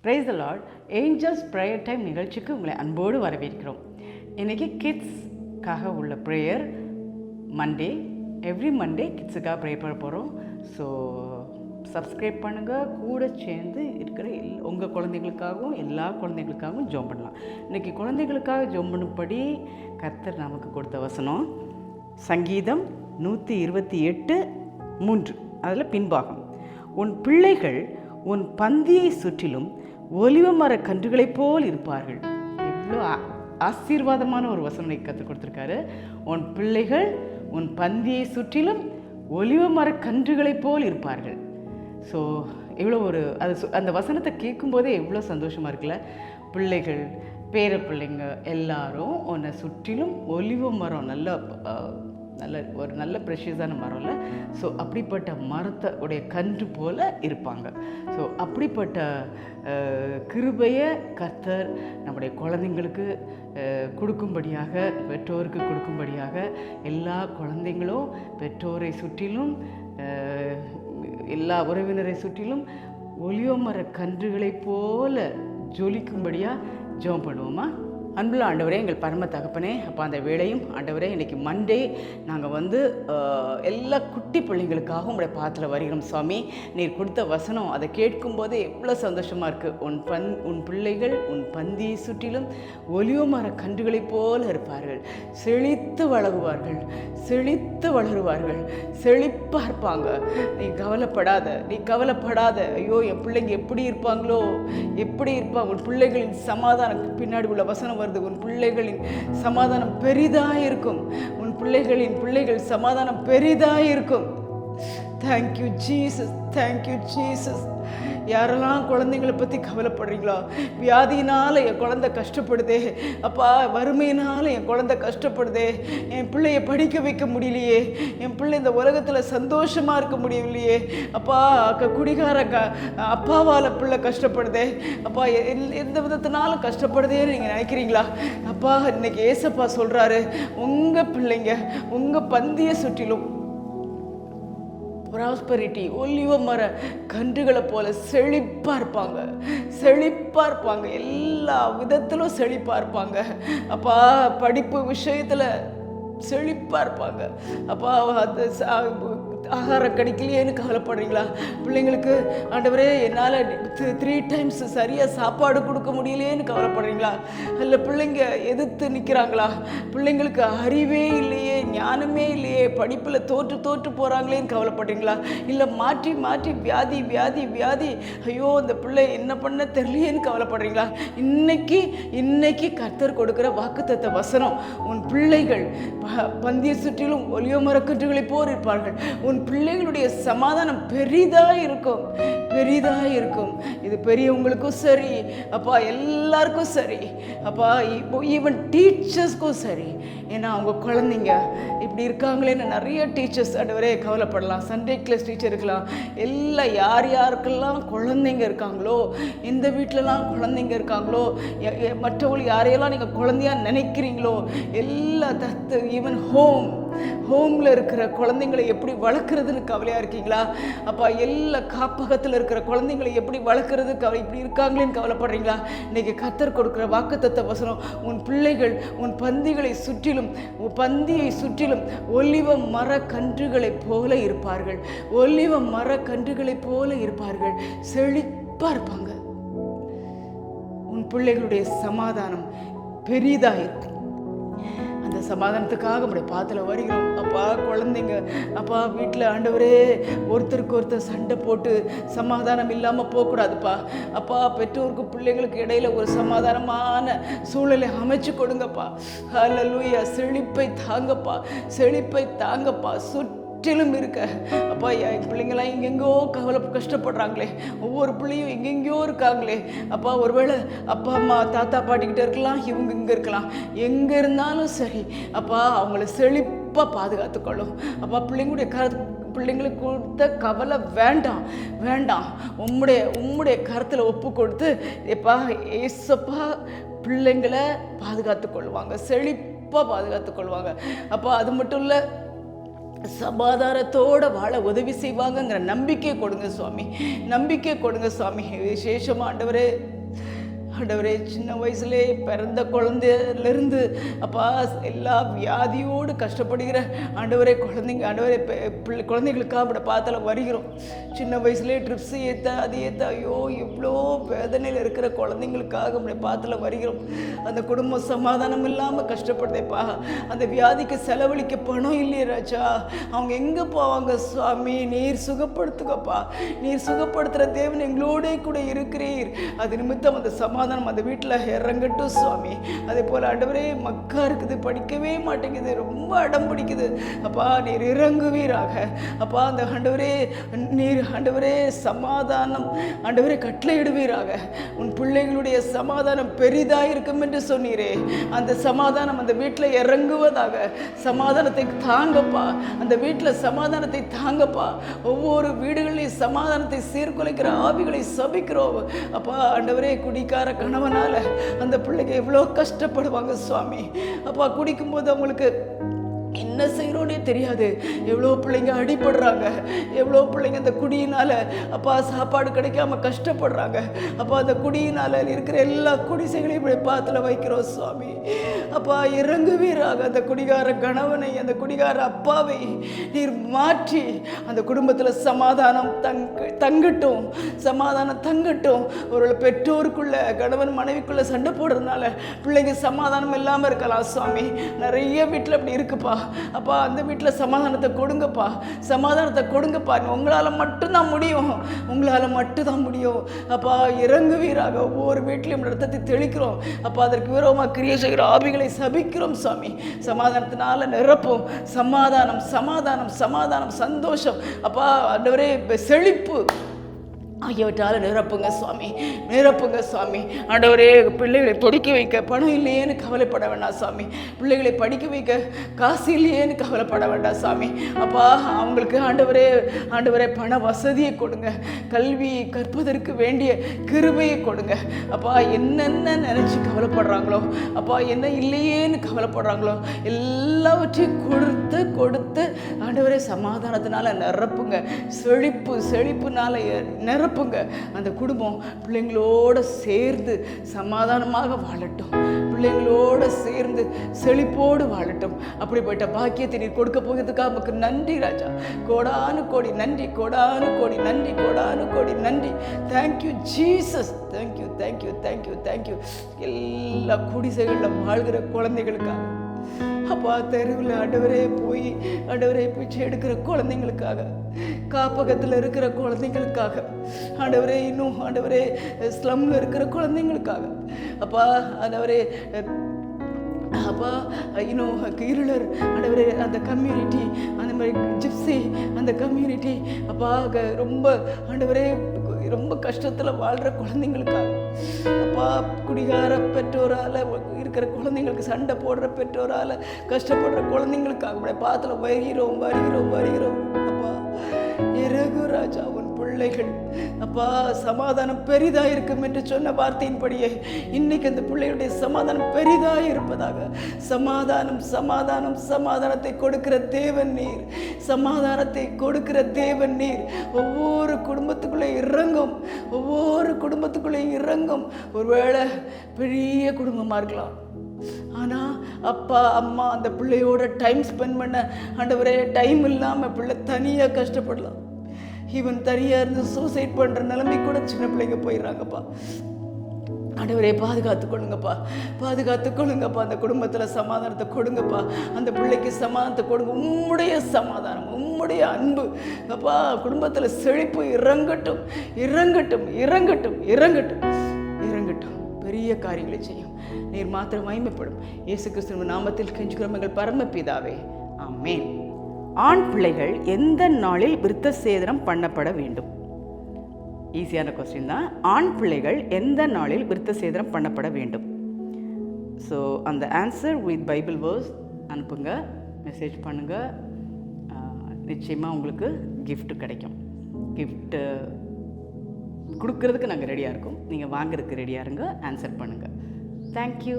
Price the Lord. Angels prayer time நிகழ்ச்சிக்கு உங்களை அன்போடு வரவேற்கிறோம். இன்றைக்கி கிட்ஸ்க்காக உள்ள ப்ரேயர் மண்டே. எவ்ரி மண்டே கிட்ஸுக்காக ப்ரே பண்ண போகிறோம். ஸோ சப்ஸ்கிரைப் பண்ணுங்கள். கூட சேர்ந்து இருக்கிற உங்கள் குழந்தைகளுக்காகவும் எல்லா குழந்தைகளுக்காகவும் ஜெபம் பண்ணலாம். இன்றைக்கி குழந்தைகளுக்காக ஜெபம் பண்ணும்படி கர்த்தர் நமக்கு கொடுத்த வசனம் சங்கீதம் 128:3. அதில் பின்பாகம், உன் பிள்ளைகள் உன் பந்தியை சுற்றிலும் ஒலிவ மர கன்றுகளைப் போல் இருப்பார்கள். எவ்வளோ ஆசீர்வாதமான ஒரு வசனம் கற்றுக் கொடுத்துருக்காரு. உன் பிள்ளைகள் உன் பந்தியை சுற்றிலும் ஒலிவ மர கன்றுகளைப் போல் இருப்பார்கள். ஸோ எவ்வளோ அந்த வசனத்தை கேட்கும்போதே எவ்வளோ சந்தோஷமாக இருக்குல்ல. பிள்ளைகள், பேர பிள்ளைங்க எல்லாரும் உன்னை சுற்றிலும் ஒலிவ மரம், நல்ல ப்ரெஷியஸான மரம் இல்லை. ஸோ அப்படிப்பட்ட மரத்தை உடைய கன்று போல் இருப்பாங்க. ஸோ அப்படிப்பட்ட கிருபையை கர்த்தர் நம்முடைய குழந்தைங்களுக்கு கொடுக்கும்படியாக, பெற்றோருக்கு கொடுக்கும்படியாக, எல்லா குழந்தைங்களும் பெற்றோரை சுற்றிலும் எல்லா உறவினரை சுற்றிலும் ஒலிவ மர கன்றுகளைப் போல ஜொலிக்கும்படியாக ஜெபம் பண்ணுவோமா? அன்புள்ள ஆண்டவரே, எங்கள் பரம தகப்பனே, அப்போ அந்த வேளையும் ஆண்டவரே, இன்றைக்கி மண்டே நாங்கள் எல்லா குட்டி பிள்ளைங்களுக்காகவும் உங்களுடைய பாத்திர வருகிறோம் சுவாமி. நீர் கொடுத்த வசனம் அதை கேட்கும்போதே எவ்வளோ சந்தோஷமாக இருக்குது. உன் பிள்ளைகள் உன் பந்தியை சுற்றிலும் ஒலிவ மர கன்றுகளைப் போல இருப்பார்கள். செழித்து வளருவார்கள், செழிப்பாக இருப்பாங்க. நீ கவலைப்படாத. ஐயோ, என் பிள்ளைங்க எப்படி இருப்பாங்களோ, உன் பிள்ளைகளின் சமாதானம் பின்னாடி உள்ள வசனம் வருது. உன் பிள்ளைகளின் சமாதானம் பெரிதாயிருக்கும். பிள்ளைகள் சமாதானம் பெரிதாயிருக்கும். Thank you Jesus. யாரெல்லாம் குழந்தைங்களை பற்றி கவலைப்படுறீங்களோ, வியாதியினால் என் குழந்தை கஷ்டப்படுதே அப்பா, வறுமையினால் என் குழந்தை கஷ்டப்படுதே, என் பிள்ளைய படிக்க வைக்க முடியலையே, என் பிள்ளை இந்த உலகத்தில் சந்தோஷமாக இருக்க முடியலையே அப்பா, குடிகார அப்பாவால் பிள்ளை கஷ்டப்படுதே அப்பா, எந்த விதத்தினாலும் கஷ்டப்படுதேன்னு நீங்கள் நினைக்கிறீங்களா? அப்பா, இன்னைக்கு ஏசப்பா சொல்கிறாரு, உங்கள் பிள்ளைங்க உங்கள் பந்தியை சுற்றிலும் ப்ராஸ்பரிட்டி ஒலிவ மர கன்றுகளை போல செழிப்பாக இருப்பாங்க. எல்லா விதத்திலும் செழிப்பாக இருப்பாங்க. அப்பா, படிப்பு விஷயத்தில் செழிப்பாக இருப்பாங்க. அப்பா, அது ஆகாரம் கிடைக்கலையேன்னு கவலைப்படுறீங்களா? பிள்ளைங்களுக்கு ஆண்டவரே என்னால் 3 times சரியாக சாப்பாடு கொடுக்க முடியலையேன்னு கவலைப்படுறீங்களா? இல்லை பிள்ளைங்க எதிர்த்து நிற்கிறாங்களா? பிள்ளைங்களுக்கு அறிவே இல்லையே, ஞானமே இல்லையே, படிப்பில் தோற்று போகிறாங்களேன்னு கவலைப்படுறீங்களா? இல்லை மாற்றி வியாதி ஐயோ, இந்த பிள்ளை என்ன பண்ண தெரியலையேன்னு கவலைப்படுறீங்களா? இன்னைக்கு கர்த்தர் கொடுக்குற வாக்குத்தத்த வசனம், உன் பிள்ளைகள் பந்திய சுற்றிலும் ஒலிவ மரக்கன்றுகளைப் போல் இருப்பார்கள். உன் பிள்ளைகளுடைய சமாதானம் பெரிதாக இருக்கும். இது பெரியவங்களுக்கும் சரி அப்பா, எல்லாருக்கும் சரி அப்பா, ஈவன் டீச்சர்ஸ்க்கும் சரி. ஏன்னா அவங்க குழந்தைங்க இப்படி இருக்காங்களேன்னு நிறைய டீச்சர்ஸ் ஆண்டவரே கவலைப்படலாம். சண்டே கிளாஸ் டீச்சர் இருக்கலாம். எல்லாம் யாருக்கெல்லாம் குழந்தைங்க இருக்காங்களோ, எந்த வீட்டிலலாம் குழந்தைங்க இருக்காங்களோ, மற்றவங்களுக்கு யாரையெல்லாம் நீங்கள் குழந்தையாக நினைக்கிறீங்களோ, எல்லா ஈவன் ஹோமில் இருக்கிற குழந்தைங்களை எப்படி வளர்க்குறதுன்னு கவலையாக இருக்கீங்களா? அப்பா, எல்லா காப்பகத்தில் இருக்கிற குழந்தைங்களை எப்படி வளர்க்குறது இப்படி இருக்காங்களேன்னு கவலைப்படுறீங்களா? இன்றைக்கி கர்த்தர் கொடுக்குற வாக்குத்தத்த வசனம், உன் பிள்ளைகள் உன் பந்தியை சுற்றிலும் ஒலிவ மர கன்றுகளைப் போல இருப்பார்கள். செழிப்பாக இருப்பாங்க. உன் பிள்ளைகளுடைய சமாதானம் பெரிதாக இருக்கும். அந்த சமாதானத்துக்காக நம்முடைய பாத்தில் வருகிறோம். அப்பா, குழந்தைங்க அப்பா வீட்டில் ஆண்டவரே ஒருத்தருக்கு ஒருத்தர் சண்டை போட்டு சமாதானம் இல்லாமல் போகக்கூடாதுப்பா. அப்பா, பெற்றோருக்கு பிள்ளைங்களுக்கு இடையில ஒரு சமாதானமான சூழலை அமைச்சு கொடுங்கப்பா. ஹல்லேலூயா. செழிப்பை தாங்கப்பா. சுற்றிலும் இருக்க அப்பா, என் பிள்ளைங்களாம் எங்கெங்கோ கஷ்டப்படுறாங்களே, ஒவ்வொரு பிள்ளையும் எங்கெங்கோ இருக்காங்களே அப்பா. ஒருவேளை அப்பா அம்மா தாத்தா பாட்டிக்கிட்ட இருக்கலாம், இவங்க இங்கே இருக்கலாம். எங்கே இருந்தாலும் சரி அப்பா, அவங்கள செழிப்பாக பாதுகாத்துக்கொள்ளும் அப்பா. பிள்ளைங்களுக்கு கொடுத்த கவலை வேண்டாம். உம்முடைய கருத்தில் ஒப்பு கொடுத்து எப்பா ஏசப்பா பிள்ளைங்களை பாதுகாத்துக்கொள்வாங்க, செழிப்பாக பாதுகாத்துக்கொள்வாங்க அப்பா. அது மட்டும் இல்லை, சமாதானத்தோடு வாழ உதவி செய்வாங்கங்கிற நம்பிக்கை கொடுங்க சுவாமி. விசேஷமாக ஆண்டவரே ஆண்டவரே சின்ன வயசுலே பிறந்த குழந்தையிலிருந்து அப்பா எல்லா வியாதியோடு கஷ்டப்படுகிற ஆண்டவரே குழந்தைங்க, ஆண்டவரே குழந்தைகளுக்காக அப்படி பார்த்தால வருகிறோம். சின்ன வயசுலேயே ட்ரிப்ஸ் ஏற்ற அது ஏற்ற ஐயோ இவ்வளோ வேதனையில் இருக்கிற குழந்தைங்களுக்காக அப்படி பார்த்தால வருகிறோம். அந்த குடும்பம் சமாதானம் இல்லாமல் கஷ்டப்படுதேப்பா. அந்த வியாதிக்கு செலவழிக்க பணம் இல்லையே ராஜா, அவங்க எங்கே போவாங்க சுவாமி? நீர் சுகப்படுத்துங்கப்பா. நீர் சுகப்படுத்துகிற தேவன் எங்களோட கூட இருக்கிறீர். அது நிமித்தம் அந்த சமாதானம் அந்த வீட்டில் இறங்கட்டும் சுவாமி. அதே போல் ஆண்டவரே மக்கா இருக்குது, படிக்கவே மாட்டேங்குது, ரொம்ப அடம் பிடிக்குது. அப்பா நீர் இறங்குவீராக. அப்பா அந்த ஆண்டவரே நீர் ஆண்டவரே சமாதானம் ஆண்டவரே கட்டளையிடுவீராக. உன் பிள்ளைகளுடைய சமாதானம் பெரிதாக இருக்கும் என்று சொன்னீரே, அந்த சமாதானம் அந்த வீட்டில் இறங்குவதாக. சமாதானத்தை தாங்கப்பா, அந்த வீட்டில் சமாதானத்தை தாங்கப்பா. ஒவ்வொரு வீடுகளிலும் சமாதானத்தை சீர்குலைக்கிற ஆவிகளை சபிக்கிறோம் அப்பா. ஆண்டவரே குடிக்கார கணவனால அந்த பிள்ளைங்க எவ்வளோ கஷ்டப்படுவாங்க சுவாமி. அப்பா குடிக்கும்போது அவங்களுக்கு என்ன செய்கிறோன்னே தெரியாது. எவ்வளோ பிள்ளைங்க அடிபடுறாங்க, எவ்வளோ பிள்ளைங்க அந்த குடியினால் அப்பா சாப்பாடு கிடைக்காம கஷ்டப்படுறாங்க. அப்பா அந்த குடியினால் இருக்கிற எல்லா குடிசைகளையும் இப்படி பாத்தில் வைக்கிறோம் சுவாமி. அப்பா இறங்குவீராக. அந்த குடிகார கணவனை, அந்த குடிகார அப்பாவை நீர் மாற்றி அந்த குடும்பத்தில் சமாதானம் தங்கட்டும், சமாதானம் தங்கட்டும். ஒரு பெற்றோருக்குள்ள கணவன் மனைவிக்குள்ள சண்டை போடுறதுனால பிள்ளைங்க சமாதானம் இல்லாமல் இருக்கலாம் சுவாமி. நிறைய வீட்டில் அப்படி இருக்குப்பா. அப்பா அந்த வீட்டில் சமாதானத்தை கொடுங்கப்பா, சமாதானத்தை கொடுங்கப்பா. உங்களால் மட்டும்தான் முடியும், உங்களால் மட்டும்தான் முடியும். அப்பா இறங்குவீராக. ஒவ்வொரு வீட்டிலையும் ரத்தத்தை தெளிக்கிறோம் அப்பா. அதற்கு விரோதமாக கிரியை செய்கிற ஆவிகளை சபிக்கிறோம் சுவாமி. சமாதானத்தினால நிரப்பும். சமாதானம் சமாதானம் சமாதானம் சந்தோஷம் அப்பா ஆண்டவரே செழிப்பு ஆகியவற்றால் நிரப்புங்க சுவாமி, நிரப்புங்க சுவாமி. ஆண்டவரே பிள்ளைகளை படிக்க வைக்க பணம் இல்லையேன்னு கவலைப்பட வேண்டாம் சுவாமி. பிள்ளைகளை படிக்க வைக்க காசு இல்லையேன்னு கவலைப்பட வேண்டாம் சுவாமி. அப்பா அவங்களுக்கு ஆண்டவரே பண வசதியை கொடுங்க, கல்வி கற்பதற்கு வேண்டிய கிருபையை கொடுங்க அப்பா. என்னென்ன நினச்சி கவலைப்படுறாங்களோ அப்பா, என்ன இல்லையேன்னு கவலைப்படுறாங்களோ எல்லாவற்றையும் கொடுத்து ஆண்டவரே சமாதானத்தினால நிரப்புங்க. செழிப்புனால நிரப்புங்க. அந்த குடும்பம் பிள்ளைங்களோட சேர்ந்து சமாதானமாக வாழட்டும், பிள்ளைங்களோட சேர்ந்து செழிப்போடு வாழட்டும். அப்படிப்பட்ட பாக்கியத்தை நீர் கொடுக்க போகிறதுக்காக நமக்கு நன்றி ராஜா. கோடானு கோடி நன்றி, கோடானு கோடி நன்றி, கோடானு கோடி நன்றி. Thank you Jesus, thank you thank you thank you thank you. எல்லா குடிசைகளில் வாழ்கிற குழந்தைகளுக்காக அப்பா, தெருவில் ஆண்டவரே போய் பிச்சை எடுக்கிற குழந்தைங்களுக்காக, காப்பகத்தில் இருக்கிற குழந்தைங்களுக்காக ஆண்டவரே, இன்னும் ஆண்டவரே ஸ்லம்ல இருக்கிற குழந்தைங்களுக்காக அப்பா, ஆண்டவரே அப்பா இன்னும் இருளர் ஆண்டவரே அந்த கம்யூனிட்டி, அந்த மாதிரி ஜிப்சி அந்த கம்யூனிட்டி அப்பா ரொம்ப ஆண்டவரே ரொம்ப கஷ்டத்தில் வாழ்கிற குழந்தைங்களுக்காக அப்பா, குடிகார பெற்றோரால் இருக்கிற குழந்தைங்களுக்கு, சண்டை போடுற பெற்றோரால் கஷ்டப்படுற குழந்தைங்களுக்காக பாத்தில் வருகிறோம் அப்பா. இறகு ராஜா உன் பிள்ளைகள் அப்பா சமாதானம் பெரிதாக இருக்கும் என்று சொன்ன வார்த்தையின்படியே இன்னைக்கு அந்த பிள்ளைகளுடைய சமாதானம் பெரிதாக இருப்பதாக. சமாதானம் சமாதானம் சமாதானத்தை கொடுக்கிற தேவன் நீர், சமாதானத்தை கொடுக்கிற தேவன் நீர். ஒவ்வொரு குடும்பத்துக்குள்ளே இறங்கும், ஒவ்வொரு குடும்பத்துக்குள்ளே இறங்கும். ஒருவேளை பெரிய குடும்பமாக இருக்கலாம், ஆனால் அப்பா அம்மா அந்த பிள்ளையோட டைம் ஸ்பெண்ட் பண்ண ஆண்டவரே டைம் இல்லாமல் பிள்ளை தனியாக கஷ்டப்படலாம். ஈவன் தனியாக இருந்து சூசைட் பண்ணுற நிலைமை கூட சின்ன பிள்ளைங்க போயிடுறாங்கப்பா. ஆண்டவரே பாதுகாத்துக்கொள்ளுங்கப்பா, பாதுகாத்துக்கொள்ளுங்கப்பா. அந்த குடும்பத்தில் சமாதானத்தை கொடுங்கப்பா, அந்த பிள்ளைக்கு சமாதானத்தை கொடுங்க. உம்முடைய சமாதானம், உம்முடைய அன்பு அப்பா குடும்பத்தில் செழிப்பு இறங்கட்டும் இறங்கட்டும் இறங்கட்டும் இறங்கட்டும் இறங்கட்டும். பெரிய காரியங்களை செய்யும். நீர் மாத்திரம் மகிமைப்படும். இயேசு கிறிஸ்துவின் நாமத்தில் கெஞ்சுகிறோம் எங்கள் பரமபிதாவே, ஆமென். ஆண் பிள்ளைகள் எந்த நாளில் விருத்த சேதனம் பண்ணப்பட வேண்டும்? ஈஸியான கொஸ்டின் தான். ஆண் பிள்ளைகள் எந்த நாளில் விருத்த சேதனம் பண்ணப்பட வேண்டும்? ஸோ அந்த ஆன்சர் வித் பைபிள் வேர்ஸ் அனுப்புங்க, மெசேஜ் பண்ணுங்கள். நிச்சயமாக உங்களுக்கு கிஃப்ட் கிடைக்கும். கிஃப்ட்டு கொடுக்கறதுக்கு நாங்கள் ரெடியாக இருக்கோம். நீங்கள் வாங்குறதுக்கு ரெடியாக இருங்க. ஆன்சர் பண்ணுங்கள். தேங்க்யூ.